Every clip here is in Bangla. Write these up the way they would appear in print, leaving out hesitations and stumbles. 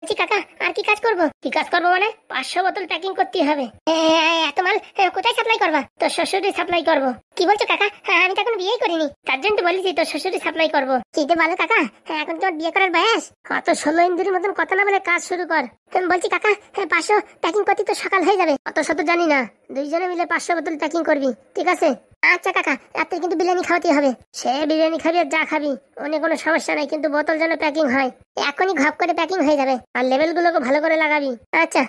বলছি কাকা, আর কি কাজ করবো? কি কাজ করবো মানে 500 বোতল প্যাকিং করতে হবে। এত মাল কোথায় সাপ্লাই করবা? তোর শ্বশুরই সাপ্লাই করবো। কি বলছো কাকা? আমি তো এখন বিয়েই করিনি, তার জন্য তো বলেছি তোর শ্বশুরই সাপ্লাই করবো। কি যে বলো কাকা, এখন তোমার বিয়ে করার বয়স? অত 16 ইঞ্চির মতন কথা না বলে কাজ শুরু কর। বলছি কাকা, 500 প্যাকিং করতে তো সকাল হয়ে যাবে। অত শত জানি না, দুইজনে মিলে 500 বোতল প্যাকিং করবি, ঠিক আছে? আচ্ছা কাকা, রাত্রে কিন্তু বিরিয়ানি খাওয়াতে হবে। সে বিরিয়ানি খাবি আর যা খাবি, অন্য কোনো সমস্যা নাই, কিন্তু বোতল যেন প্যাকিং হয়। এখনই ঘপ করে প্যাকিং হয়ে যাবে, আর লেবেল গুলোকে ভালো করে লাগাবি। আচ্ছা।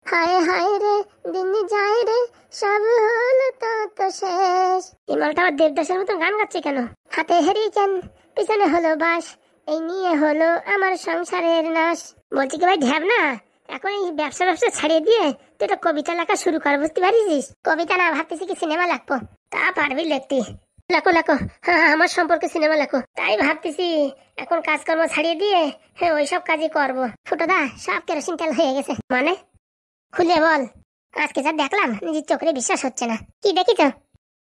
হায় হায় রে, দিন যায় রে, সব হলো তো শেষ। এই মালটা আবার দেবদাসের মতন গান গাচ্ছে কেন? হাতে হেরিকেন, পিছনে হলো বাস, এই নিয়ে হলো আমার সংসারের নাশ। বলছি কি ভাই ঢ্যাব না, এখন এই ব্যবসা ছাড়িয়ে দিয়ে তুই একটা কবিতা লেখা শুরু কর, বুঝতে পারিস? কবিতা না, ভাবতেছি কি সিনেমা লিখবো। তা পারবি লিখতে? লেখো লেখো, হ্যাঁ আমার সম্পর্কে সিনেমা লেখো। তাই ভাবতেছি এখন কাজকর্ম ছাড়িয়ে দিয়ে ওইসব কাজই করবো। ফুটোদা, সব কেরোসিন তেল হয়ে গেছে। মানে? খুলে বল। আজকে যা দেখলাম নিজের চোখে বিশ্বাস হচ্ছে না। কি দেখিস?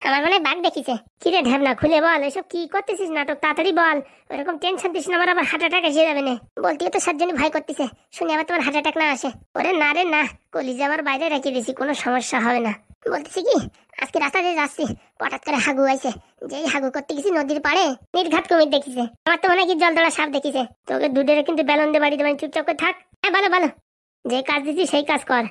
আমার মনে হয় বাঘ দেখিছে। কি রে ঢ্যাবনা, খুলে বল, এসব কি করতেছিস নাটক? তাড়াতাড়ি বল, ওরকম টেনশন দিস না, আমার আবার হার্ট অ্যাটাক এসে যাবে না। বলতে তো সাতজনই ভয় করতেছে, শুনে আবার তোমার হার্ট অ্যাটাক না আসে। ওরে না রে না, কলিজা আমার বাইরে রেখে দিছি, কোনো সমস্যা হবে না। বলতেছি কি, আজকে রাস্তা দিয়ে যাচ্ছি, হঠাৎ করে হাগু আইছে। যেই হাগু করতে গেছি নদীর পাড়ে, নির্ঘাত কুমির দেখিছে। আমার তো মনে হয় কি জলদড়া সাপ দেখিছে। তোকে দুধের কিন্তু বেলন দিয়ে বাড়ি দেবেন, চুপচাপ করে থাক। হ্যাঁ ভালো ভালো, যে কাজ দিচ্ছি সেই কাজ কর।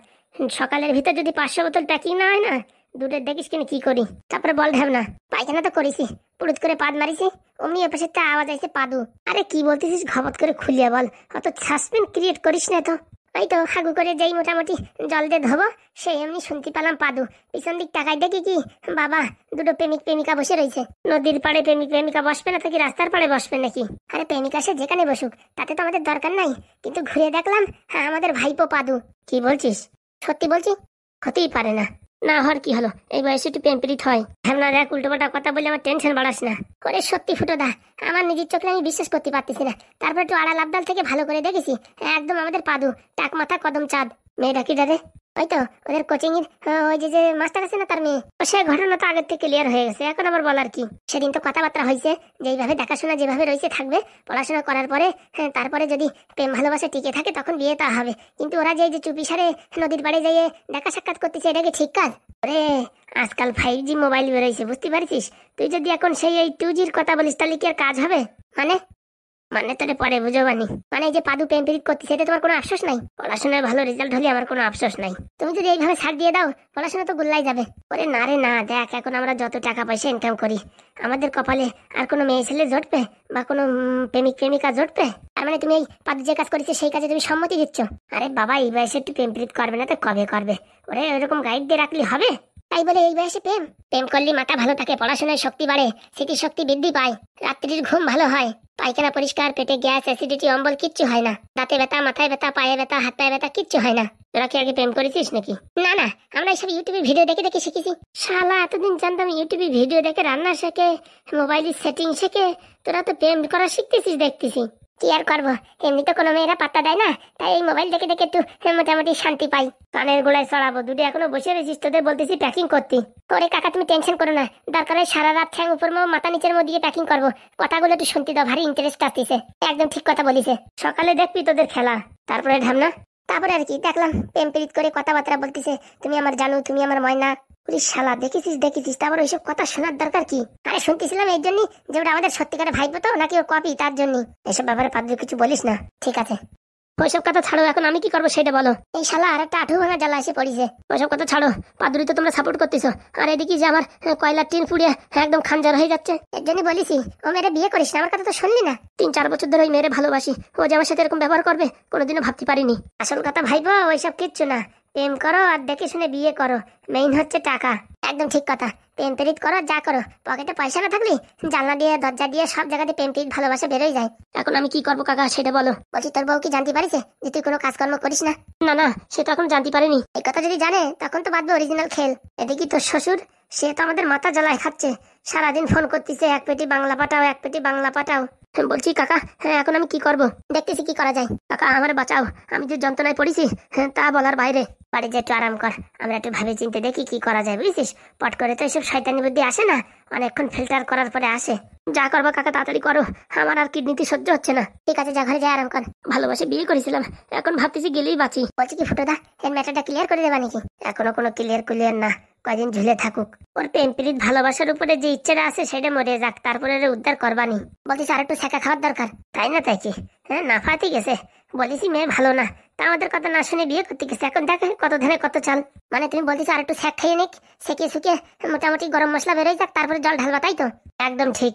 সকালের ভিতর যদি 500 বোতল প্যাকিং না হয় না, দুধের দেখিস কিনা কি করি। তারপরে বল ঢাবনা, পায়খানা তো করেছি, পুরুত করে পাদ মারিছি, অমনি এপাশে একটা আওয়াজ আইছে পাদু। আরে কি বলতেছিস, খবর করে খুলিয়ে বল, অত সাসপেন্স ক্রিয়েট করিস না তো। এই তো হাগু করে যেই মোটামুটি জল দিয়ে ধোবো, সেই এমনি শুনতে পেলাম পাদু। পিছন দিক তাকাই দেখি কি, বাবা, দুটো প্রেমিক প্রেমিকা বসে রয়েছে। নদীর পাড়ে প্রেমিক প্রেমিকা বসবে না, থাকি রাস্তার পাড়ে বসবে নাকি? আরে প্রেমিকা সে যেখানে বসুক, তাতে তো আমাদের দরকার নাই, কিন্তু ঘুরে দেখলাম হ্যাঁ আমাদের ভাইপো পাদু। কি বলছিস? সত্যি বলছি, হতেই পারে না। না হওয়ার কি হলো, এই বয়সে একটু প্রেম প্রীত হয়। হ্যাঁ দেখ, উল্টোপাল্টা কথা বলে আমার টেনশন বাড়াস না। করে সত্যি ফুটোদা, আমার নিজের চোখে আমি বিশ্বাস করতে পারতেছি না। তারপর একটু আড়াল আবদাল থেকে ভালো করে দেখেছি, একদম আমাদের পাদু, টাক মাথা কদম চাঁদ। মেয়েটা কি দাদে? ওই তো ওদের কোচিং এর ওই যে মাস্টার আছে না, তার মেয়ে। সে ঘটনা তো আগের থেকে ক্লিয়ার হয়ে গেছে, এখন আবার বলার কি? সেদিন তো কথাবার্তা হয়েছে, যেইভাবে দেখাশোনা যেভাবে রয়েছে থাকবে, পড়াশোনা করার পরে তারপরে যদি প্রেম ভালোবাসা টিকে থাকে তখন বিয়ে তা হবে। কিন্তু ওরা যে চুপি সারে নদীর পাড়ে যেয়ে দেখা সাক্ষাৎ করতেছে, এটা কি ঠিক কাজ? ওরে আজকাল 5G মোবাইল বেরোইছে, বুঝতে পারছিস? তুই যদি এখন সেই এই 2Gর কথা বলিস, তাহলে কি আর কাজ হবে? মানে মানে তোরে পরে বুঝবানি। মানে এই যে পাদু প্রেম প্রীত করতেছে, এটা তোমার কোনো আফসোস নাই? পড়াশোনায় ভালো রেজাল্ট হলে আমার কোনো আফসোস নাই। তুমি যদি এইভাবে ছাড় দিয়ে দাও, পড়াশোনা তো গুল্লাই যাবে। ওরে না রে না, দেখ এখন আমরা যত টাকা পয়সা ইনকাম করি, আমাদের কপালে আর কোনো মেয়ে ছেলে জটবে বা কোনো প্রেমিক প্রেমিকা জটবে? তার মানে তুমি এই পাদু যে কাজ করেছে সেই কাজে তুমি সম্মতি দিচ্ছ? আরে বাবা, এই বয়সে একটু প্রেম প্রীত করবে না তো কবে করবে? ওরে ওরকম গাইড দিয়ে রাখলে হবে? তাই বলে এই বয়সে প্রেম প্রেম করলে মাথা ভালো থাকে, পড়াশোনায় শক্তি বাড়ে, স্মৃতিশক্তি বৃদ্ধি পায়, রাত্রির ঘুম ভালো হয়, পায়খানা পরিষ্কার, পেটে গ্যাস অ্যাসিডিটি অম্বল কিচ্ছু হয় না, দাঁতে ব্যথা, মাথায় ব্যথা, পায়ে ব্যথা, হাত পায়ে ব্যথা কিচ্ছু হয় না। তোরা কি আগে প্রেম করেছিস নাকি? না না, আমরা এইসব ইউটিউবে ভিডিও দেখে দেখে শিখেছি। শালা, এতদিন জানতাম ইউটিউবে ভিডিও দেখে রান্না শেখে, মোবাইলের সেটিং শেখে, তোরা তো প্রেম করা শিখতেছিস দেখতেছি। কি আর করবো, এমনি তো কোনো মেয়েরা পাত্তা দেয় না, তাই এই মোবাইল দেখে দেখে একটু মোটামুটি শান্তি পাই। কানের গোড়ায় চড়াবো, দুটো এখনো বসে রয়েছিস, তোদের বলতেছি প্যাকিং করতে। ওরে কাকা, তুমি টেনশন করো না, দরকার হয় সারা রাত ঠ্যাং উপর মাথা নিচের মধ্যে দিয়ে প্যাকিং করবো। কথাগুলো একটু শুনতে দাও, ভারী ইন্টারেস্ট আসতেছে। একদম ঠিক কথা বলিছে। সকালে দেখবি তোদের খেলা, তারপরে ঢামনা। তারপরে আর কি দেখলাম, প্রেম প্রীত করে কথাবার্তা বলতেছে, তুমি আমার জানু, তুমি আমার ময়না। শালা, দেখেছিস দেখেছিস, তারপর ওইসব কথা শোনার দরকার কি? আরে শুনতেছিলাম এই জন্যই যে ওটা আমাদের সত্যিকারে ভাইপো তো নাকি ও কপি, তার জন্যই। এসব ব্যাপারে পাদ্র কিছু বলিস না, ঠিক আছে? ওইসব কথা ছাড়ো, এখন আমি কি করবো সেটা বলো। এই শালা আর একটা আঠু ভাঙা জ্বালা এসে পড়িছে। ওইসব কথা ছাড়ো, পাদুরি তো তোমরা সাপোর্ট করতেছো, আর এদিকে যে আমার কয়লার টিন পুড়িয়ে একদম খানজার হয়ে যাচ্ছে। এর জন্য বলিছি ও মেয়েরে বিয়ে করিস না, আমার কথা তো শুনলি না। 3-4 বছর ধরে ওই মেয়েরে ভালোবাসি, ও যে আমার সাথে এরকম ব্যবহার করবে কোনোদিনও ভাবতে পারিনি। আসল কথা ভাইবো, ওইসব কিচ্ছু না। প্রেম করো আর দেখে শুনে বিয়ে করো, মেইন হচ্ছে টাকা। একদম ঠিক কথা, প্রেম প্রীত করো যা করো, পকেটে পয়সা না থাকলে জানলা দিয়ে দরজা দিয়ে সব জায়গাতে প্রেম প্রীত ভালোবাসা বেরোয় যায়। এখন আমি কি করবো কাকা সেটা বলো। বলছি তোর বউ কি জানতে পারিছে যে তুই কোনো কাজকর্ম করিস না? না না, সে তো এখন জানতে পারেনি। এই কথা যদি জানে তখন তো বাদবে অরিজিনাল খেল। এদিকে তোর শ্বশুর, সে তো আমাদের মাথা জ্বালায় খাচ্ছে, সারাদিন ফোন করতেছে, এক পেটি বাংলা পাঠাও, এক পেটি বাংলা পাঠাও। বলছি কাকা, হ্যাঁ এখন আমি কি করব? দেখতেছি কি করা যায়। কাকা আমার বাঁচাও, আমি যে যন্ত্রণায় পড়েছি তা বলার বাইরে। বাড়ি যে একটু আরাম কর, আমরা একটু ভাবে চিন্তে দেখি কি করা যায়, বুঝছিস? পট করে তো এসব শয়তানি বুদ্ধি আসে না, অনেকক্ষণ ফিল্টার করার পরে আসে। যা করবো কাকা তাড়াতাড়ি করো, আমার আর কিডনিতে সহ্য হচ্ছে না। ঠিক আছে, যা ঘরে যা আরাম কর। ভালোবাসে বিয়ে করেছিলাম, এখন ভাবতেছি গেলেই বাঁচি। বলছি কি ফুটোদা, এর ম্যাটারটা ক্লিয়ার করে দেবা নাকি? এখনো কোনো ক্লিয়ার না, কয়দিন ঝুলে থাকুক। ওর প্রেম প্রীত ভালোবাসার উপরে যে ইচ্ছেটা আছে সেটা মরে যাক, তারপরে উদ্ধার করবানি। বলছিস আর একটু শেখা খাওয়ার দরকার, তাই না? তাই কি? হ্যাঁ, না ফাতে গেছে। বলেছি মেয়ে ভালো না, তা আমাদের কথা না শুনে বিয়ে করতে গেছে। এখন দেখ কত ধানে কত চাল। মানে তুমি বলতেছো আর একটু শেখ খাইয়ে নিক, সেকিয়ে শুকিয়ে মোটামুটি গরম মশলা বেরোয় যাক, তারপরে জল ঢালবা, তাই তো? একদম ঠিক।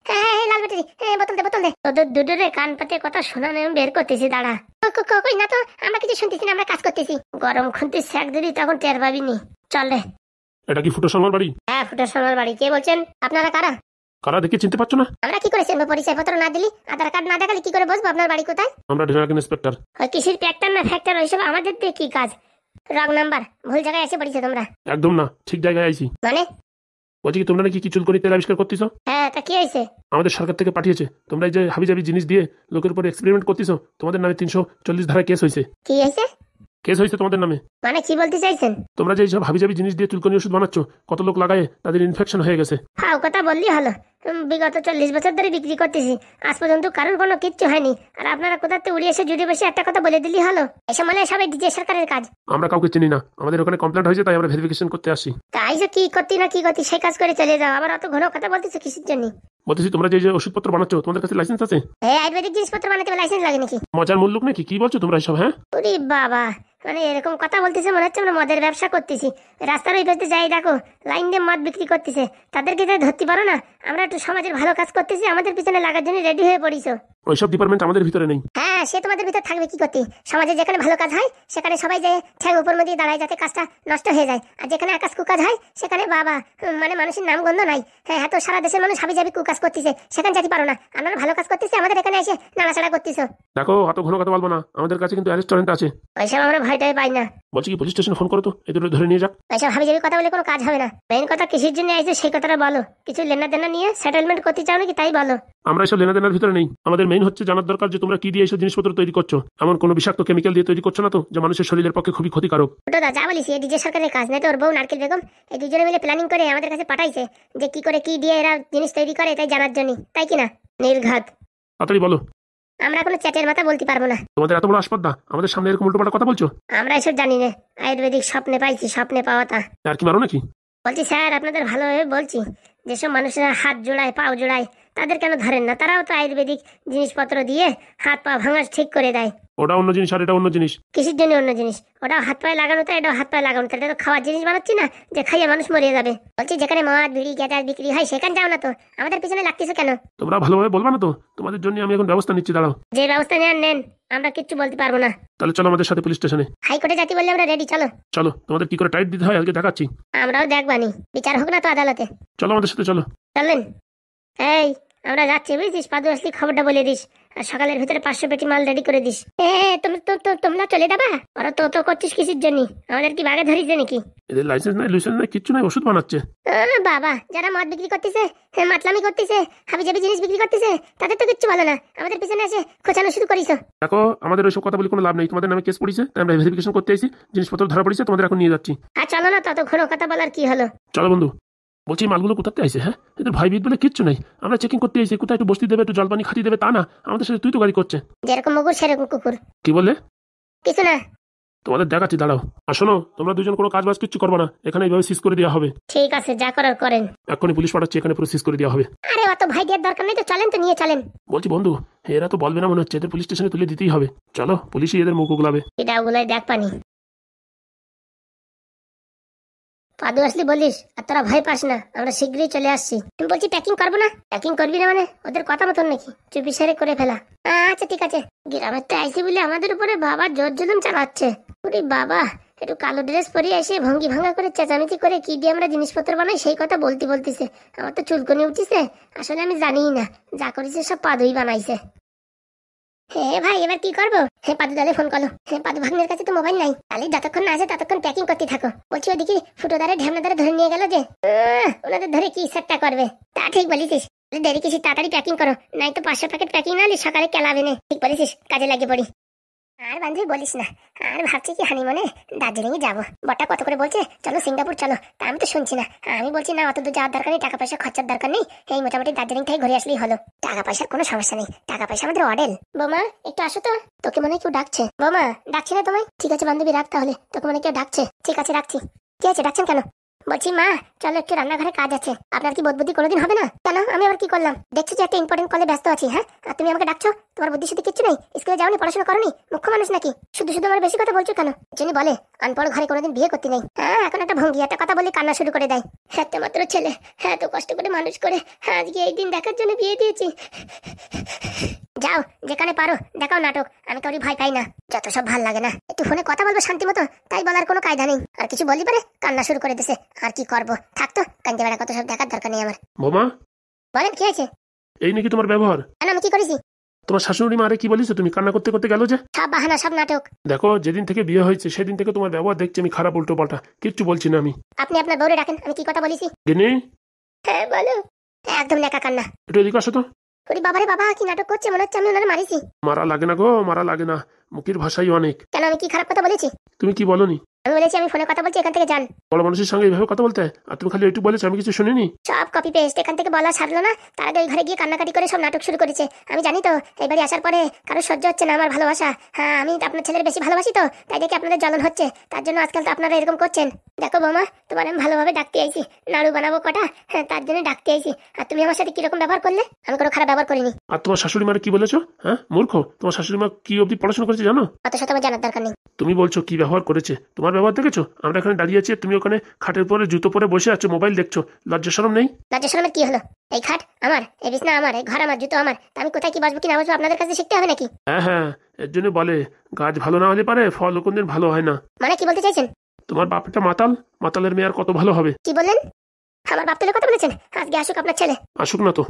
হ্যাঁ লাল ব্যাটারি, বোতল দে বোতল দে। তোদের দুটোরে কান পাতে কথা শোনা নেই, বের করতেছি, দাঁড়া। কই না তো, আমরা কিছু শুনতেছি না, আমরা কাজ করতেছি। গরম খুনতে শেখ দিদি তখন টের পাবিনি। চল রে। এটা কি ফুটো শর্মার বাড়ি? হ্যাঁ ফুটো শর্মার বাড়ি। কে বলছেন? আপনারা কারা? কারা দেখে চিনতে পারছো না? আমরা কি করে চিনবো? পরিচয় পত্র না দিলি, আধার কার্ড না দেখালে কি করে বুঝবো আপনার বাড়ি কোথায়? আমরা ডিনার ইন্সপেক্টর। ওই কিসের ফ্যাক্টর না ফ্যাক্টর, ওইসব আমাদের দিয়ে কি কাজ? রং নাম্বার, ভুল জায়গায় এসে পড়েছো তোমরা। একদম না, ঠিক জায়গায় আইছি। মানে? বলছি কি তোমরা নাকি কি চুলকনি তেল আবিষ্কার করতেছো? হ্যাঁ, তা কি হয়েছে? আমাদের সরকার থেকে পাঠিয়েছে, তোমরা এই যে হাবিজাবি জিনিস দিয়ে লোকের উপর এক্সপেরিমেন্ট করতেছো, তোমাদের নামে 340 ধারায় কেস হয়েছে। কি হয়েছে? কেস হয়েছে তোমাদের নামে। মানে কি বলতে চাইছেন? তোমরা যে এইসব হাবিজাবি জিনিস দিয়ে চুলকনি ওষুধ বানাচ্ছ, কত লোক লাগায় তাদের ইনফেকশন হয়ে গেছে। ফাও কথা বললি হলো। বিগত 40 বছর ধরে বিক্রি করতেছি, আজ পর্যন্ত কারোর কোনো কিচ্ছু হয়নি। আর আপনারা কোথাতে উড়ে এসে জুড়ে বসে একটা কথা বলে দিলি হলো? এসব মানে সবাই ডিজে সরকারের কাজ। আমরা কাউকে চিনি না, আমাদের ওখানে কমপ্লেন্ট হয়েছে, তাই আমরা ভেরিফিকেশন করতে আসি। তাই যে কি করতি না কি করতি সেই কাজ করে চলে যাও, আবার অত ঘন কথা বলতেছো কিসের জন্য? বলতেছি তোমরা যে যে ওষুধপত্র বানাচ্ছ, তোমাদের কাছে লাইসেন্স আছে? হ্যাঁ, আয়ুর্বেদিক জিনিসপত্র বানাতে লাইসেন্স লাগে নাকি? মজার মূল্য নাকি? কি বলছো তোমরা এসব? হ্যাঁ ওরে বাবা, মানে এরকম কথা বলতেছে মনে হচ্ছে আমরা মদের ব্যবসা করতেছি। রাস্তার ওই পাশে যাই দেখো, লাইন দিয়ে মদ বিক্রি করতেছে, তাদেরকে তাই ধরতে পারো না? আমরা একটু সমাজের ভালো কাজ করতেছি, আমাদের পিছনে লাগার জন্য রেডি হয়ে পড়িছো। ওইসব ডিপার্টমেন্ট আমাদের ভিতরে নেই। হ্যাঁ, সে তোমাদের ভিতর থাকবে কি করতে? সমাজে যেখানে ভালো কাজ হয় সেখানে সবাই যে ঠ্যাং উপর মধ্যে দাঁড়ায় যাতে কাজটা নষ্ট হয়ে যায়, আর যেখানে আকাশ কুকাজ হয় সেখানে বাবা মানে মানুষের নাম গন্ধ নাই। হ্যাঁ, এত সারা দেশের মানুষ হাবি যাবি কুকাজ করতেছে, সেখানে যেতে পারো না? আমরা ভালো কাজ করতেছি, আমাদের এখানে এসে নাড়াচাড়া করতেছো। দেখো অত ঘন কথা বলবো না, আমাদের কাছে কিন্তু রেস্টুরেন্ট আছে। ওইসব আমরা ভয়টাই পাই না। বলছি কি পুলিশ স্টেশনে ফোন করো তো, এই দুটো ধরে নিয়ে যাক। ওইসব হাবি যাবি কথা বলে কোনো কাজ হবে না। মেইন কথা কিসের জন্য আইছো সেই কথাটা বলো। কিছু লেনা দেনা নিয়ে সেটেলমেন্ট করতে চাও নাকি তাই বলো। আমরা এসব লেনাদেনার ভিতরে নেই, আমাদের মেইন হচ্ছে জানার দরকার যে তোমরা কি দিয়ে এইসব জিনিসপত্র তৈরি করছো। এমন কোনো বিষাক্ত কেমিক্যাল দিয়ে তৈরি করছো না তো যে মানুষের শরীরের পক্ষে খুবই ক্ষতিকারক? ওটা যা বলিস, এই ডিজে সরকারের কাজ নাই তো? ওর বউ নারকেল বেগম এই দুজনে মিলে প্ল্যানিং করে আমাদের কাছে পাঠাইছে যে কি করে কি দিয়ে এরা জিনিস তৈরি করে, তাই জানার জন্য, তাই কি না? নির্ঘাত। তাড়াতাড়ি বলো। আমরা কোনো চ্যাটের মাথা বলতে পারবো না। তোমাদের এত বড় আসপর্দা, আমাদের সামনে এরকম উল্টোপাল্টা কথা বলছো? আমরা এসব জানি না, আয়ুর্বেদিক স্বপ্নে পাইছি, স্বপ্নে পাওয়া তা। আর কি মারো নাকি? বলছি স্যার, আপনাদের ভালোভাবে বলছি, যেসব মানুষেরা হাত জোড়ায় পাও জোড়ায় তাদের কেন ধরেন না? তারাও তো আয়ুর্বেদিক জিনিসপত্র দিয়ে হাত পা ভাঙা ঠিক করে দেয়। ওটা অন্য জিনিস আর এটা অন্য জিনিস। কিসের জন্য অন্য জিনিস? ওটাও হাত পায়ে লাগানো, তো এটাও হাত পায়ে লাগানো, তো এটা তো খাওয়ার জিনিস বানাচ্ছি না যে খাইয়ে মানুষ মরিয়ে যাবে। বলছি যেখানে মদ বিড়ি গ্যাটার বিক্রি হয় সেখানে যাও না তো, আমাদের পিছনে লাগতেছো কেন? তোমরা ভালোভাবে বলবা না তো? তোমাদের জন্য আমি এখন ব্যবস্থা নিচ্ছি, দাঁড়াও। যে ব্যবস্থা নেন নেন, আমরা কিচ্ছু বলতে পারবো না। তাহলে চলো আমাদের সাথে পুলিশ স্টেশনে। হাইকোর্টে যাতে বললে আমরা রেডি, চলো। চলো, তোমাদের কি করে টাইট দিতে হয় আজকে দেখাচ্ছি। আমরাও দেখবানি, বিচার হোক না তো আদালতে। চলো আমাদের সাথে, চলো। চলেন। এই আমরা যাচ্ছি, বুঝছিস? পাদু আসলি খবরটা বলে দিস, আর সকালের ভিতরে 500 পেটি মাল রেডি করে দিস। তোমরা চলে যাবা? ওরা তো করছিস কিসের জন্য? আমাদের কি বাগে ধরিছে নাকি? এদের লাইসেন্স নাই, লাইসেন্স নাই, কিচ্ছু নাই, ওষুধ বানাচ্ছে। বাবা, যারা মদ বিক্রি করতেছে, মাতলামি করতেছে, হাবিজাবি জিনিস বিক্রি করতেছে, তাদের তো কিচ্ছু ভালো না, আমাদের পিছনে এসে খোঁচানো শুরু করিস। দেখো আমাদের ওইসব কথা বলে কোনো লাভ নেই, তোমাদের নামে কেস পড়েছে, তাই আমরা ভেরিফিকেশন করতে আইছি, জিনিসপত্র ধরা পড়েছে, তোমাদের এখন নিয়ে যাচ্ছি। আর চলো না, তত ঘন কথা বলার কি হলো? চলো বন্ধু। বলছি এই মালগুলো কোথাতে আইছে? হ্যাঁ, এদের ভয় ভীত বলে কিচ্ছু নেই, আমরা চেকিং করতে আইছি, কোথায় একটু বসতে দেবে, একটু জলপানি খাতি দেবে তা না, আমাদের সাথে তুই তো গাড়ি করছে। যেরকম মুগুর সেরকম কুকুর। কি বললে? কিছু না। তোমাদের দেখাচ্ছি, দাঁড়াও। আর শোনো, তোমরা দুজন কোনো কাজ বাজ কিচ্ছু করবে না, এখানে এইভাবে সিজ করে দেওয়া হবে। ঠিক আছে, যা করার করেন। এক্ষুনি পুলিশ পাঠাচ্ছি, এখানে পুরো সিজ করে দেওয়া হবে। আরে অত ভয় দেওয়ার দরকার নেই তো, চলেন তো, নিয়ে চলেন। বলছি বন্ধু, এরা তো বলবে না মনে হচ্ছে, এদের পুলিশ স্টেশনে তুলে দিতেই হবে। চলো, পুলিশই এদের মুখ উগলাবে। এটা ওগুলাই দেখ পানি। পাদু আসলি বলিস, আর তোরা ভয় পাস না, আমরা শীঘ্রই চলে আসছি। তুমি বলছি প্যাকিং করবো না? প্যাকিং করবি না মানে ওদের কথা মতন নাকি? চুপি সারে করে ফেলা। আচ্ছা ঠিক আছে। গ্রামের তো আইসি বলে আমাদের উপরে বাবা জোর জুলুম চালাচ্ছে। ওরে বাবা, একটু কালো ড্রেস পরিয়ে এসে ভঙ্গি ভাঙা করে চেঁচামেচি করে কি দিয়ে আমরা জিনিসপত্র বানাই সেই কথা বলতেছে। আমার তো চুলকনি উঠছে। আসলে আমি জানিই না, যা করেছে সব পাদুই বানাইছে। ভাই এবার কি করবো? পাদু দালে ফোন করলো। পাদু ভাগ্নের কাছে তো মোবাইল নাই, তাহলে যতক্ষণ না আসে ততক্ষণ প্যাকিং করতে থাকো। বলছি ওদিকে ফুটো দ্বারা ঢেমনা দ্বারা ধরে নিয়ে গেল যে, ওনাদের ধরে কি সেটটা করবে। তা ঠিক বলিস, দেরি কিছু তাড়াতাড়ি প্যাকিং করো, নাই তো 500 প্যাকেট প্যাকিং না হলে সকালে কেলাবে না। ঠিক বলিস, কাজে লাগে পড়ি। আর বান্ধবী বলিস না, আর ভাবছি কি হানিমুনে দার্জিলিং এ যাবো। বটা কত করে বলছে চলো সিঙ্গাপুর চলো, তা আমি তো শুনছি না। আমি বলছি না, অত দূর যাওয়ার দরকার নেই, টাকা পয়সা খরচার দরকার নেই, এই মোটামুটি দার্জিলিং থেকে ঘুরে আসলেই হলো। টাকা পয়সার কোনো সমস্যা নেই, টাকা পয়সা আমাদের অডেল। বোমা একটু আসো তো, তোকে মনে হয় কেউ ডাকছে। বোমা ডাকছি না তোমায়? ঠিক আছে বান্ধবী রাখ তাহলে, তোকে মনে হয় কেউ ডাকছে। ঠিক আছে রাখছি। কি আছে, ডাকছেন কেন? বলছি মা চলো একটু রান্নাঘরে কাজ আছে। আপনার কি বোধবুদ্ধি কোনোদিন হবে না? কেন, আমি আবার কি করলাম? দেখছো যে একটা ইম্পর্টেন্ট কলে ব্যস্ত আছি। হ্যাঁ, আর তুমি আমাকে ডাকছো? তোমার বুদ্ধি শুদ্ধি কিচ্ছু নেই? স্কুলে যাওনি, পড়াশোনা করনি, মুখ্য মানুষ নাকি? শুধু শুধু আমার বেশি কথা বলছো কেন? যিনি বলে আনপড় ঘরে কোনোদিন বিয়ে করতে নেই। হ্যাঁ, এখন একটা ভঙ্গি, একটা কথা বলে কান্না শুরু করে দেয়। একটা মাত্র ছেলে, হ্যাঁ তো কষ্ট করে মানুষ করে আজকে এই দিন দেখার জন্য বিয়ে দিয়েছি। যাও যেখানে পারো দেখাও নাটক, আমি কাউরি ভয় পাই না। যত সব ভাল লাগে না, একটু ফোনে কথা বলবো শান্তি মতো, তাই বলার কোনো কায়দা নেই। আর কিছু বললি পারে কান্না শুরু করে দিছে। আর কি করবো, থাকতো কান্দে বেড়া, কত সব দেখার দরকার নেই আমার। বোমা, বলেন কি হয়েছে? এই নাকি তোমার ব্যবহার? কেন, আমি কি করেছি? তোমার শাশুড়ি মা আরে কি বলিস, তুমি কান্না করতে করতে গেল যে? সব বাহানা, সব নাটক। দেখো, যেদিন থেকে বিয়ে হয়েছে সেদিন থেকে তোমার ব্যবহার দেখছি আমি খারাপ, উল্টো পাল্টা, কিচ্ছু বলছি না আমি। আপনি আপনার বউরে ডাকেন, আমি কি কথা বলেছি? গিনি, হ্যাঁ বলো। একদম নেকা কান্না। একটু এদিকে আসো তো। ওরে বাবারে বাবা, কি নাটক করছে, মনে হচ্ছে আমি ওনারে মারিছি। মারা লাগে না গো, মারা লাগে না, মুখের ভাষাই অনেক। কেন, আমি কি খারাপ কথা বলেছি? তুমি কি বলনি? আমি বলেছি আমি ফোনে কথা বলছি, এখান থেকে যান। বড় মানুষের সঙ্গে এইভাবে কথা বলতে হয়? আর তুমি খালি একটু বলেছো, আমি কিছু শুনিনি। সব কপি পেস্ট, এখান থেকে বলা ছাড়লো না, তার আগে ওই ঘরে গিয়ে কান্নাকাটি করে সব নাটক শুরু করেছে। আমি জানি তো এই বাড়ি আসার পরে কারো সহ্য হচ্ছে না আমার ভালোবাসা। হ্যাঁ, আমি আপনার ছেলের বেশি ভালোবাসি তো, তাই দেখে আপনাদের জ্বলন হচ্ছে, তার জন্য আজকাল তো আপনারা এরকম করছেন। দেখো বৌমা, তোমার আমি ভালোভাবে ডাকতে আইছি, নাড়ু বানাবো কটা, হ্যাঁ তার জন্য ডাকতে আইছি। আর তুমি আমার সাথে কিরকম ব্যবহার করলে? আমি কোনো খারাপ ব্যবহার করিনি। আর তোমার শাশুড়ি মারে কি বলেছো? হ্যাঁ মূর্খ, তোমার শাশুড়ি মা কি অবধি পড়াশোনা করেছে জানো? অত শত আমার জানার দরকার নেই। তুমি বলছো কি ব্যবহার করেছে, তোমার ব্যবহার দেখেছো? আমরা এখানে দাঁড়িয়ে আছি, তুমি ওখানে খাটের পরে জুতো পরে বসে আছো, মোবাইল দেখছো, লজ্জা শরম নেই? লজ্জা শরমের কি হলো? এই খাট আমার, এই বিছনা আমার, এই ঘর আমার, জুতো আমার, তা আমি কোথায় কি বসবো কি না বসবো আপনাদের কাছে শিখতে হবে নাকি? হ্যাঁ হ্যাঁ, এর জন্য বলে গাছ ভালো না হলে পারে ফল কোনদিন ভালো হয় না। মানে কি বলতে চাইছেন? তোমার বাপটা মাতাল, মাতালের মেয়ে আর কত ভালো হবে? কি বললেন? আমার বাপ তুলে কথা বলেছেন? আজকে আসুক আপনার ছেলে। আসুক না তো,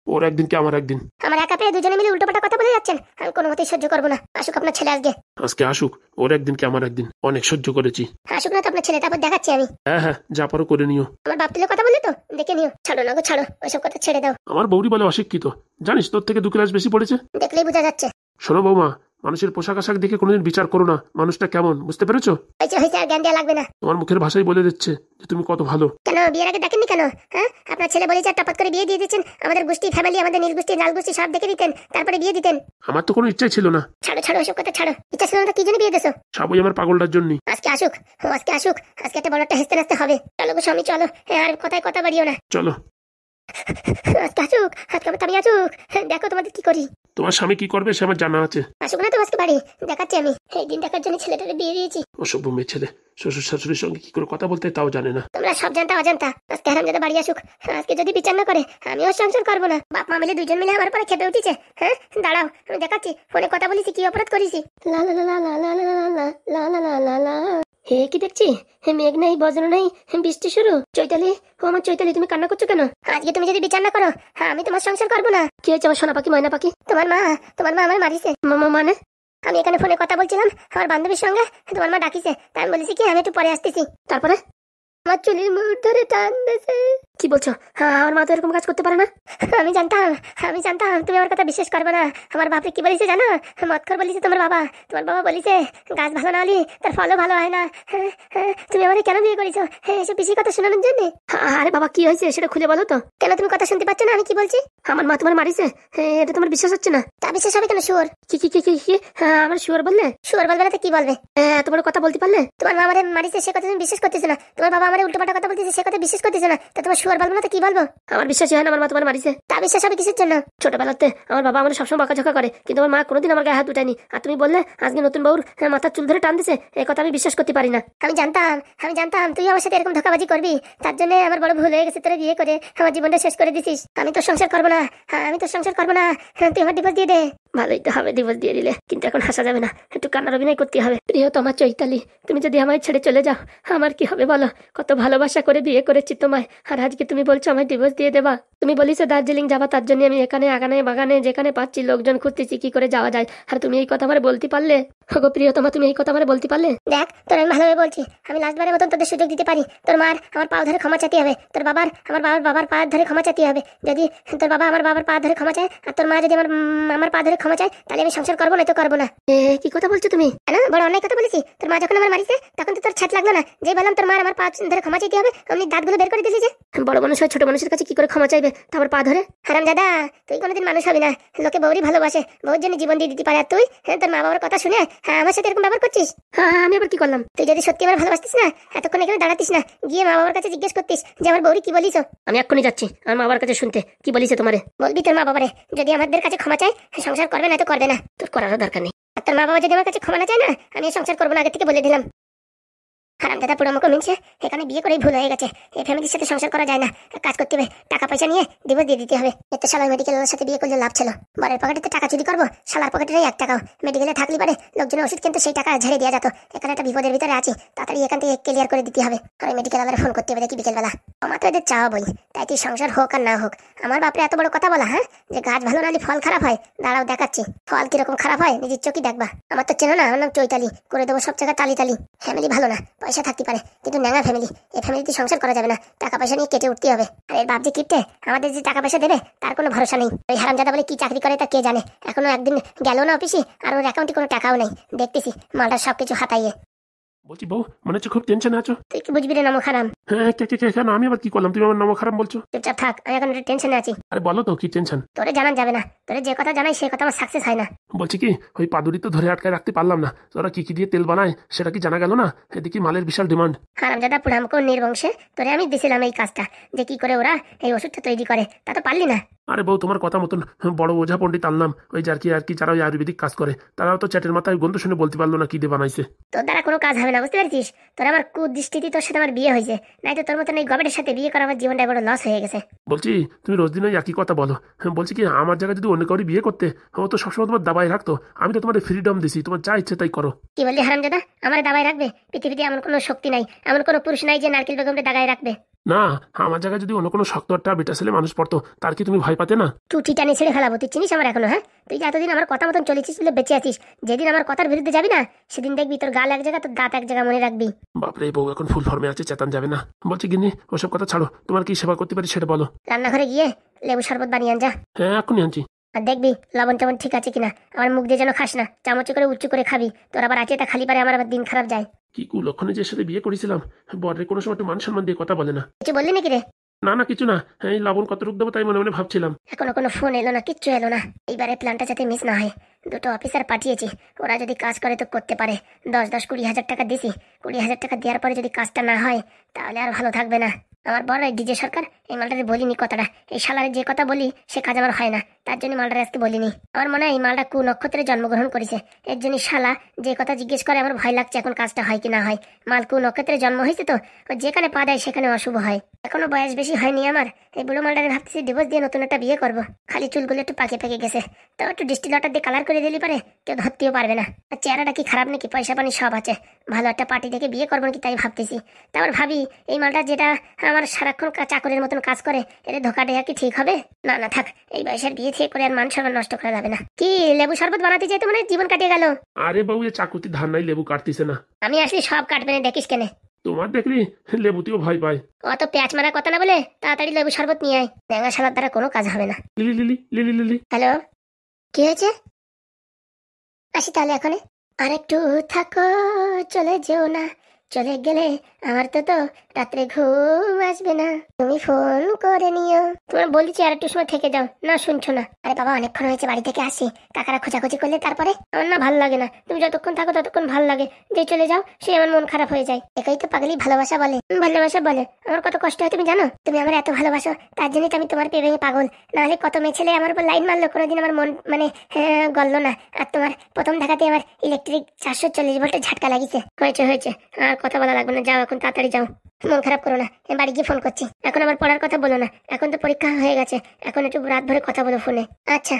ওর একদিন কি আমার একদিন। আমার একা পেয়ে দুজনে মিলে উল্টোপাল্টা কথা বলে যাচ্ছেন, আমি কোনো মতেই সহ্য করবো না। আসুক আপনার ছেলে আজকে। আজকে আসুক, ওর একদিন কি আমার একদিন, অনেক সহ্য করেছি। আসুক না তো আপনার ছেলে, তারপর দেখাচ্ছি আমি। হ্যাঁ হ্যাঁ, যা পারো করে নিও। আমার বাপ তুলে কথা বললে তো দেখে নিও। ছাড়ো না গো, ছাড়ো, ওইসব কথা ছেড়ে দাও। আমার বৌরি বলে অশিক্ষিত, জানিস তোর থেকে 2 ক্লাস বেশি পড়েছে। দেখলেই বোঝা যাচ্ছে। শোনো বৌমা, মানুষের পোশাক আশাক দেখে কোনোদিন বিচার করো না, মানুষটা কেমন, বুঝতে পেরেছো? হয়েছে হয়েছে, আর জ্ঞান দেওয়া লাগবে না। তোমার মুখের ভাষাই বলে দিচ্ছে যে তুমি কত ভালো। কেন বিয়ের আগে দেখেননি কেন? হ্যাঁ, আপনার ছেলে বলেছে আর টপাত করে বিয়ে দিয়ে দিচ্ছেন। আমাদের গোষ্ঠী ফ্যামিলি, আমাদের নীল গোষ্ঠী লাল গোষ্ঠী সব দেখে দিতেন, তারপরে বিয়ে দিতেন। আমার তো কোনো ইচ্ছাই ছিল না। ছাড়ো ছাড়ো, ওইসব কথা ছাড়ো। ইচ্ছা ছিল না, কি জন্য বিয়ে দেছো? সবই আমার পাগলটার জন্যই। আজকে আসুক, আজকে আসুক, আজকে একটা বড় একটা হেসতে নাচতে হবে। চলো গো স্বামী চলো, আর কথায় কথা বাড়িও না। চলো। আজকে আসুক, আজকে আমি আসুক, দেখো তোমাদের কি করি। তোমার স্বামী কি করবে সে আমার জানা আছে। আসুক না তো আজকে বাড়ি, দেখাচ্ছি আমি। এই দিন দেখার জন্য ছেলেটাকে বিয়ে দিয়েছি। অসভ্য মেয়ে ছেলে, শ্বশুর শাশুড়ির সঙ্গে কি করে কথা বলতে তাও জানে না। তোমরা সব জানতা অজান্তা। আজকে হারামজাদা বাড়ি আসুক, আজকে যদি বিচার না করে আমিও সংসার করবো না। বাপ মা মিলে দুজন মিলে আমার পরে খেপে উঠেছে। হ্যাঁ দাঁড়াও, আমি দেখাচ্ছি, ফোনে কথা বলেছি, কি অপরাধ করেছি। লা লা লা লা লা লা লা লা লা লা লা লা। হে কি দেখছি, হে মেঘ নেই, বজ্র নেই, বৃষ্টি শুরু। চৈতালি, ও আমার চৈতালি, তুমি কান্না করছো কেন? আজকে তুমি যদি বিচার না করো, হ্যাঁ আমি তোমার সংসার করবো না। কি হয়েছে আমার সোনা পাখি, ময়না পাখি? তোমার মা আমার মারিছে। মানে? আমি এখানে ফোনে কথা বলছিলাম আমার বান্ধবীর সঙ্গে, তোমার মা ডাকিছে, তাই আমি বলেছি কি আমি একটু পরে আসতেছি। তারপরে আমার চুলির মুঠ ধরে টান দিয়েছে। কি বলছো? হ্যাঁ, আমার মা তো এরকম কাজ করতে পারে না। আমি জানতাম তুমি আমার কথা বিশ্বাস করবে না। আমার বাপরে কি বলেছে জানো? মৎখর বলেছে তোমার বাবা বলেছে গাছ ভালো না হলে তার ফলও ভালো হয় না। তুমি আমাকে কেন বিয়ে করেছো এসব বেশি কথা শোনানোর জন্য? আরে বাবা, কি হয়েছে সেটা খুলে বলো তো। কেন তুমি কথা শুনতে পাচ্ছ না আমি কি বলছি? আমার মা তোমার মারিছে, এটা তোমার বিশ্বাস হচ্ছে না? তা বিশ্বাস হবে কেন? শুয়োর কি কি কি কি আমার শুয়োর বললে না তো কি বলবে? তোমার কথা বলতে পারলে? তোমার মা আমাদের মারিছে সে কথা তুমি বিশ্বাস করতেছো না, তোমার বাবা আমার উল্টোপাল্টা কথা বলতেছে সে কথা বিশ্বাস করতেছো না, তা তোমার শুয়োর বলবো না তো কি বলবো? আমার বিশ্বাসই হয় না আমার মা তোমার মারিছে। তা বিশ্বাস হবে কিসের জন্য? ছোটবেলাতে আমার বাবা আমার সবসময় বকাঝকা করে, কিন্তু আমার মা কোনোদিন আমার গায়ে হাত উঠায়নি। আর তুমি বললে আজকে নতুন বউর মাথার চুল ধরে টান দিছে, এই কথা আমি বিশ্বাস করতে পারি না। আমি জানতাম তুই আমার সাথে এরকম ধোঁকাবাজি করবি, তার জন্য আমার বড় ভুল হয়ে গেছে, তোরে বিয়ে করে আমার জীবনটা শেষ করে দিছিস। আমি তো সংসার করবো না, তুই আমার ডিভোর্স দিয়ে দে। ভালোই তো হবে ডিভোর্স দিয়ে দিলে, কিন্তু এখন হাসা যাবে না, একটু কান্নার অভিনয় করতে হবে। প্রিয়তমা চৈতালি, তুমি যদি আমায় ছেড়ে চলে যাও আমার কি হবে বলো? কত ভালোবাসা করে বিয়ে করেছি তোমায়, আর আজকে তুমি বলছো আমায় ডিভোর্স দিয়ে দেবা? তুমি বলিছো দার্জিলিং যাবা, তার জন্য আমি এখানে আগানে বাগানে যেখানে পাচ্ছি লোকজন খুঁজতেছি কি করে যাওয়া যায়, আর তুমি এই কথা আমার বলতে পারলে? গো প্রিয়তমা, তুমি এই কথা আমার বলতে পারলে? দেখ তোর আমি ভালোভাবে বলছি, আমি লাস্টবারের মতন তোদের সুযোগ দিতে পারি। তোর মার আমার পা ধরে ক্ষমা চাইতে হবে, তোর বাবার আমার বাবার পা ধরে ক্ষমা চাইতে হবে। যদি তোর বাবা আমার বাবার পা ধরে ক্ষমা চায়, আর তোর মা যদি আমার পা ধরে ক্ষমা চায়, তাহলে আমি সংসার করবো না, তো করবো না। কি কথা বলছো তুমি? না বড় অন্যায় কথা বলেছি। তোর মা যখন আমার মারিছে তখন তো তোর ছাত লাগলো না, যে বললাম তোর মা আমার পা ধরে ক্ষমা চাইতে হবে, অমনি দাঁতগুলো বের করে দিলি যে। বড় মানুষ হয় ছোট মানুষের কাছে কি করে ক্ষমা চাইবে, তারপর পা ধরে? হারামজাদা, তুই কোনোদিন মানুষ হবি না। লোকে বউরই ভালোবাসে, বউর জন্য জীবন দিয়ে দিতে পারে, আর তুই তোর মা বাবার কথা শুনে আমার সাথে এরকম ব্যবহার করছিস? হ্যাঁ, আমি আবার কি করলাম? তুই যদি সত্যি আমার ভালোবাসতিস না, এতক্ষণ এখানে দাঁড়াতিস না, গিয়ে মা বাবার কাছে জিজ্ঞেস করতিস যে আমার বউরি কি বলিস। আমি এক্ষুনি যাচ্ছি আমার মা বাবার কাছে শুনতে, কি বলিস তোমারে। বলবি তোর মা বাবারে যদি আমাদের কাছে ক্ষমা চায় সংসার করবে না, তো করবে না, তোর করারও দরকার নেই। আর তোর মা বাবা যদি আমার কাছে ক্ষমা না চায় না, আমি সংসার করবো না, আগে থেকে বলে দিলাম। হারামজাদা পুরো আমাকে মিনছে, এখানে বিয়ে করেই ভুল হয়ে গেছে। এই ফ্যামিলির সাথে সংসার করা যায় না, কাজ করতে হবে, টাকা পয়সা নিয়ে ডিভোর্স দিয়ে দিতে হবে। এতে শালার মেডিকেলের সাথে বিয়ে করলে লাভ ছিল, বরের পকেটে টাকা চুরি করবো, শালার পকেটে 1 টাকাও মেডিকেলে থাকলে পারে লোকজনের ওষুধ কিন্তু সেই টাকা ঝেড়ে দেওয়া যেত। এখানে একটা বিপদের ভিতরে আছি, তাড়াতাড়ি এখান থেকে ক্লিয়ার করে দিতে হবে। আমি মেডিকেল আবার ফোন করতে হবে দেখি বিকেলবেলা। আমার তো এদের চাওয়া বই, তাই তুই সংসার হোক আর না হোক, আমার বাপরে এত বড় কথা বলা, হ্যাঁ, যে গাছ ভালো নালি ফল খারাপ হয়। দাঁড়াও দেখাচ্ছি ফল কিরকম খারাপ হয়, নিজের চোখই দেখবা। আমার তো চেনো না, আমার নাম চৈতালি, করে দেবো সব জায়গায় তালি তালি। ফ্যামিলি ভালো না, পয়সা থাকতে পারে, কিন্তু ন্যাঙা ফ্যামিলি। এই ফ্যামিলিতে সংসার করা যাবে না, টাকা পয়সা নিয়ে কেটে উঠতে হবে। আর এর বাপ যে কিপটে, আমাদের যে টাকা পয়সা দেবে তার কোনো ভরসা নেই। ওই হারামজাদা বলে কি চাকরি করে তা কে জানে, এখনো একদিন গেল না অফিসে, আর ওর অ্যাকাউন্টে কোনো টাকাও নেই। দেখতেছি মালটা সবকিছু হাতাইয়ে। বলছি বউ, মনে হচ্ছে খুব টেনশনে আছো। তুই কি বুঝবি রে নমক হারাম? হ্যাঁ, কেন আমি আবার কি করলাম, তুমি আমার নাম খারাপ বলছো? চুপচাপ থাক, আমি এখন একটু টেনশনে আছি। আরে বলো তো কি টেনশন? তোরে জানান যাবে না, তোরে যে কথা জানাই সে কথা আমার সাকসেস হয় না। বলছি কি, ওই পাদুরি তো ধরে আটকায় রাখতে পারলাম না, তোরা কি কি দিয়ে তেল বানায় সেটা কি জানা গেল না? এদিকে মালের বিশাল ডিমান্ড। হারামজাদা পুরামকো নির্বংশে তোরে আমি দিছিলাম এই কাজটা, যে কি করে ওরা এই ওষুধটা তৈরি করে, তা তো পারলি না। আরে বউ, তোমার কথা মতন বড় ওঝা পণ্ডিত আনলাম, ওই যার কি যারা ওই আয়ুর্বেদিক কাজ করে, তারাও তো চ্যাটের মাথায় গন্ধ শুনে বলতে পারলো না কি দিয়ে বানাইছে। তোর দ্বারা কোনো কাজ হবে না, বুঝতে পারছিস? তোর আমার কুদৃষ্টিতে তোর সাথে আমার বিয়ে হয়েছে, নাই তো তোর মতন এই গবেটের সাথে বিয়ে করা আমার জীবনটা বড় লস হয়ে গেছে। বলছি তুমি রোজ দিন ওই একই কথা বলো। বলছি কি, আমার জায়গায় যদি অন্য কাউরি বিয়ে করতে, ও তো সবসময় তোমার দাবাই রাখতো। আমি তো তোমার ফ্রিডম দিছি, তোমার যা ইচ্ছে তাই করো। কি বললি হারামজাদা, আমার দাবায় রাখবে? পৃথিবীতে এমন কোনো শক্তি নাই, এমন কোনো পুরুষ নাই যে নারকেল বেগমকে দাগায় রাখবে। না, আমার জায়গায় যদি অন্য কোনো শক্ত একটা বেটা ছেলে মানুষ পড়তো, তার কি তুমি ভয় পাতে না? টুটি টানি ছেড়ে ফেলাবো, তুই চিনিস আমার এখনো? হ্যাঁ, তুই যে এতদিন আমার কথা মতন চলেছিস বলে বেঁচে আছিস, যেদিন আমার কথার বিরুদ্ধে যাবি না, সেদিন দেখবি তোর গাল এক জায়গা, তোর দাঁত এক জায়গা, মনে রাখবি। বাপরে, বউ এখন ফুল ফর্মে আছে, চেতান যাবে না। বলছি গিন্নি, ওসব কথা ছাড়ো, তোমার কি সেবা করতে পারি সেটা বলো। রান্নাঘরে গিয়ে লেবু শরবত বানিয়ে আন যা। হ্যাঁ, এখনই আনছি। আর দেখবি লবণ টবণ ঠিক আছে কিনা, আমার মুখ দিয়ে যেন খাস না, চামচে করে উচ্চ করে খাবি। তোর আবার আছে তা খালি পারে, আমার আবার দিন খারাপ যায়। কি কুলক্ষণে যে সাথে বিয়ে করেছিলাম, বরের কোনো সময় একটু মান সম্মান দিয়ে কথা বলে না। কিছু বললি নাকি রে? না না, কিছু না, এই লবণ কত রূপ দেবো তাই মনে মনে ভাবছিলাম। এখনো কোনো ফোন এলো না, কিচ্ছু এলো না। এইবারে প্ল্যানটা যাতে মিস না হয়। 2টো অফিসার পাঠিয়েছি, ওরা যদি কাজ করে তো করতে পারে। 10-20 হাজার টাকা দিছি, 20 হাজার টাকা দেওয়ার পরে যদি কাজটা না হয় তাহলে আর ভালো থাকবে না। আমার বড় ডিজে সরকার এই মালটারে বলিনি কথাটা, এই শালারে যে কথা বলি সে কাজ আমার হয় না, তার জন্য মালটারে আজকে বলিনি। আমার মনে হয় এই মালটা নক্ষত্রে জন্মগ্রহণ করেছে, এর জন্য শালা যে কথা জিজ্ঞেস করে আমার ভয় লাগছে এখন কাজটা হয় কি না হয়। মাল নক্ষত্রে জন্ম হয়েছে তো, ও যেখানে পা দেয় সেখানে অশুভ হয়। এখনো বয়স বেশি হয়নি আমার, এই বুড়ো মালটারে ভাবতেছি ডিভোর্স দিয়ে নতুন একটা বিয়ে করবো। খালি চুলগুলো একটু পাকে পাকে গেছে, তাও একটু ডিস্টিল ওয়াটার দিয়ে কালার করে দিলি পারে, কেউ ধরতেও পারবে না। আর চেহারাটা কি খারাপ নাকি, পয়সা পানি সব আছে, ভালো একটা পার্টি দেখে বিয়ে করবো নাকি তাই ভাবতেছি। তারপর ভাবি এই মালটা যেটা আমার সারাক্ষণ চাকরের মতন কাজ করে, এর ধোকা দেয়া কি ঠিক হবে? না না থাক, এই বয়সের বিয়ে থেকে করে আর মান সম্মান নষ্ট করা যাবে না। কি লেবু শরবত বানাতে চাই তো মানে জীবন কাটিয়ে গেল। আরে বউ, এ চাকুতি ধার নাই, লেবু কাটতিছে না। আমি আসলে সব কাটবে না, দেখিস কেনে? তোমার দেখলি লেবুতেও ভয় পায়। অত প্যাঁচ মারা কথা না বলে তাড়াতাড়ি লেবু শরবত নিয়ে আয়, ব্যাঙা শালার দ্বারা কোনো কাজ হবে না। Lily lily lily lily. Hello, কি হয়েছে? আসি তাহলে এখন। আর একটু থাকো, চলে যেও না, চলে গেলে আমার তো রাত্রে ঘুম আসবে না। তুমি ফোন করে নিও। তোমার বলছি আর একটু সময় থেকে যাও, না শুনছো না? আরে বাবা অনেকক্ষণ হয়েছে, বাড়ি থেকে আসি, কাকারা খোঁজাখুঁজি করলে তারপরে আমার না ভালো লাগে না। তুমি যতক্ষণ থাকো ততক্ষণ ভালো লাগে, যে চলে যাও সে আমার মন খারাপ হয়ে যায়। একাই তো পাগলি ভালোবাসা বলে। ভালোবাসা বলে আমার কত কষ্ট হয় তুমি জানো? তুমি আমার এত ভালোবাসো, তার জন্যই তো আমি তোমার পেয়ে ভেঙে পাগল। নাহলে কত মেয়ে ছেলে আমার উপর লাইন মারলো, কোনোদিন আমার মন মানে গললো না। আর তোমার প্রথম দেখাতে আমার ইলেকট্রিক 440 ভোল্টের ঝাটকা লাগিছে। হয়েছে হয়েছে, আর কথা বলা লাগবে না, যাও এখন তাড়াতাড়ি যাও, মন খারাপ করো না। আমি বাড়ি গিয়ে ফোন করছি, এখন আবার পড়ার কথা বলো না, এখন তো পরীক্ষা হয়ে গেছে, এখন একটু রাত ভরে কথা বলো ফোনে। আচ্ছা।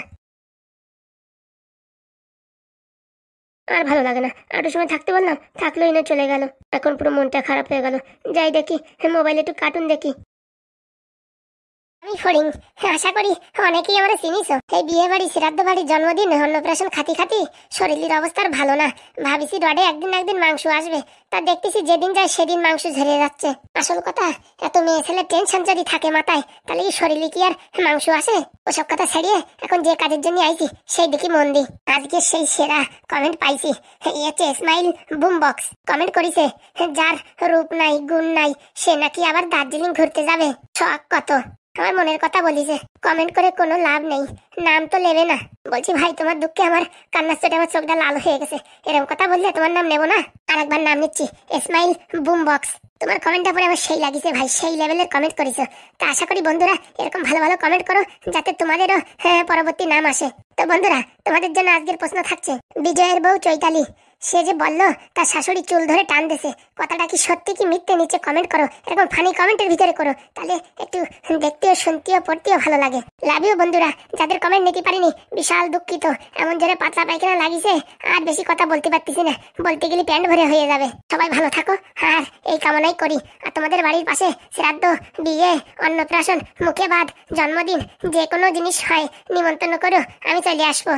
আর ভালো লাগে না। একটু সময় থাকতে বললাম, থাকলোই না, চলে গেল। এখন পুরো মনটা খারাপ হয়ে গেল। যাই দেখি মোবাইলে একটু কার্টুন দেখি। আমি ফড়িং, আশা করি অনেকেই আমরা চিনিস। এই বিয়ে বাড়ি, শ্রাদ্ধ বাড়ি, জন্মদিন, অন্নপ্রাশন খাতি খাতি শরীরের অবস্থার ভালো না। ভাবিছি রডে একদিন না একদিন মাংস আসবে, তা দেখতেছি যেদিন যায় সেদিন মাংস ঝরে যাচ্ছে। আসল কথা, এত মেয়ে ছেলে টেনশন যদি থাকে মাথায়, তাহলে কি শরীরে কি আর মাংস আসে? ওসব কথা ছাড়িয়ে এখন যে কাজের জন্য আইছি সেই দিকে মন দি। আজকে সেই সেরা কমেন্ট পাইছি, ইয়েছে স্মাইল বুম বক্স কমেন্ট করিছে, যার রূপ নাই গুণ নাই সে নাকি আবার দার্জিলিং ঘুরতে যাবে। শখ কত! আমার মনের কথা বলিছে, কমেন্ট করে কোনো লাভ নেই, নাম তো নেবে না। বলছি ভাই, তোমার দুঃখে আমার কান্নার চোটে আমার চোখটা লাল হয়ে গেছে। এরকম কথা বললে তোমার নাম নেবো না। আর একবার নাম নিচ্ছি, স্মাইল বুম বক্স। তোমার কমেন্টটা পরে আমার সেই লাগিছে ভাই, সেই লেভেলের কমেন্ট করেছো। তা আশা করি বন্ধুরা এরকম ভালো ভালো কমেন্ট করো, যাতে তোমাদেরও পরবর্তী নাম আসে। তো বন্ধুরা, তোমাদের জন্য আজকের প্রশ্ন থাকছে, বিজয়ের বউ চৈতালি সে যে বললো তার শাশুড়ি চুল ধরে টান দিছে, কথাটা কি সত্যি কি মিথ্যে? নিচে কমেন্ট করো, এরকম ফানি কমেন্টের ভিতরে করো, তাহলে একটু দেখতেও শুনতেও পড়তেও ভালো লাগে। লাভ ইউ বন্ধুরা। যাদের কমেন্ট নিতে পারিনি বিশাল দুঃখিত, এমন জোরে পাতলা পায়খানা লাগিছে আর বেশি কথা বলতে পারতেছি না, বলতে গেলে প্যান্ট ভরে হয়ে যাবে। সবাই ভালো থাকো, আর এই কামনাই করি। আর তোমাদের বাড়ির পাশে শ্রাদ্ধ, বিয়ে, অন্নপ্রাশন, মুখে ভাত, জন্মদিন যে কোনো জিনিস হয় নিমন্ত্রণ করো, আমি চলে আসবো।